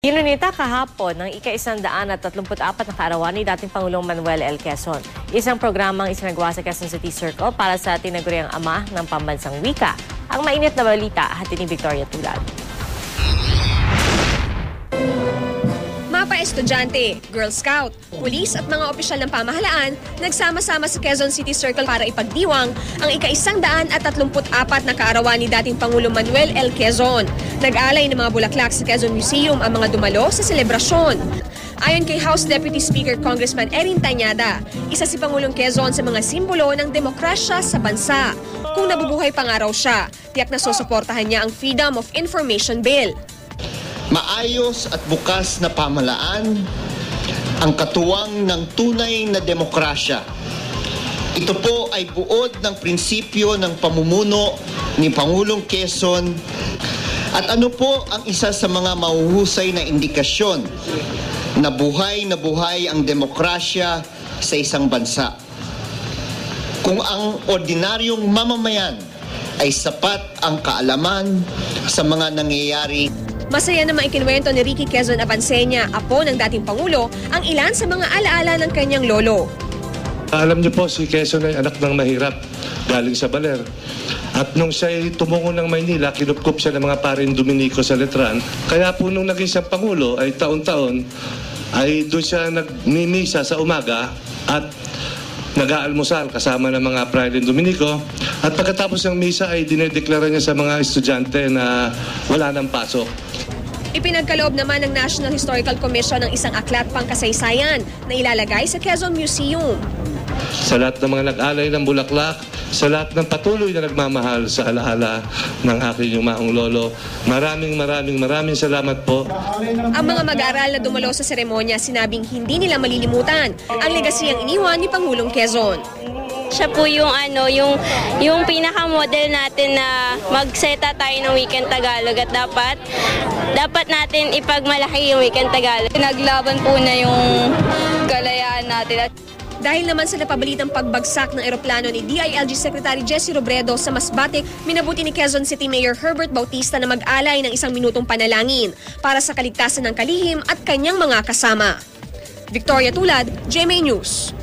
Inunita kahapon ng ika-134 na kaarawan ni dating Pangulong Manuel L. Quezon. Isang programang isinagawa sa Quezon City Circle para sa tinaguriang ama ng pambansang wika. Ang mainit na balita, hatid ni Victoria Tulad. Mapa estudyante, Girl Scout, pulis at mga opisyal ng pamahalaan nagsama-sama sa Quezon City Circle para ipagdiwang ang ika-134 na kaarawan ni dating Pangulong Manuel L. Quezon. Nag-alay ng mga bulaklak sa Quezon Museum ang mga dumalo sa selebrasyon. Ayon kay House Deputy Speaker Congressman Erin Tañada, isa si Pangulong Quezon sa mga simbolo ng demokrasya sa bansa. Kung nabubuhay pa nga raw siya, tiyak na susuportahan niya ang Freedom of Information Bill. Maayos at bukas na pamahalaan ang katuwang ng tunay na demokrasya. Ito po ay buod ng prinsipyo ng pamumuno ni Pangulong Quezon at ano po ang isa sa mga mahuhusay na indikasyon na buhay ang demokrasya sa isang bansa. Kung ang ordinaryong mamamayan ay sapat ang kaalaman sa mga nangyayari. Masaya na maikinuwento ni Ricky Quezon Abansenya, apo ng dating Pangulo, ang ilan sa mga alaala ng kanyang lolo. Alam niyo po, si Quezon ay anak ng mahirap, galing sa Baler. At nung siya ay tumungo ng Maynila, kinupkup siya ng mga paring Dominico sa Letran. Kaya po nung naging siyang Pangulo, ay taon-taon, ay doon siya nagmimisa sa umaga at nag-aalmusal kasama ng mga Praile Dominico. At pagkatapos ng misa ay dinedeklara niya sa mga estudyante na wala ng pasok. Ipinagkaloob naman ng National Historical Commission ng isang aklat pang kasaysayan na ilalagay sa Quezon Museum. Sa lahat ng mga nag-alay ng bulaklak, sa lahat ng patuloy na nagmamahal sa alaala ng aking yumaong lolo, maraming salamat po. Ang mga mag-aaral na dumalo sa seremonya sinabing hindi nila malilimutan ang legasiyang iniwan ni Pangulong Quezon. Siya po yung pinaka-model natin na magseta tayo ng Weekend Tagalog at dapat natin ipagmalaki yung Weekend Tagalog. Naglaban po na yung kalayaan natin. Dahil naman sa napabalitang pagbagsak ng eroplano ni DILG Secretary Jesse Robredo sa Masbate, minabuti ni Quezon City Mayor Herbert Bautista na mag-alay ng 1 minutong panalangin para sa kaligtasan ng kalihim at kanyang mga kasama. Victoria Tulad, GMA News.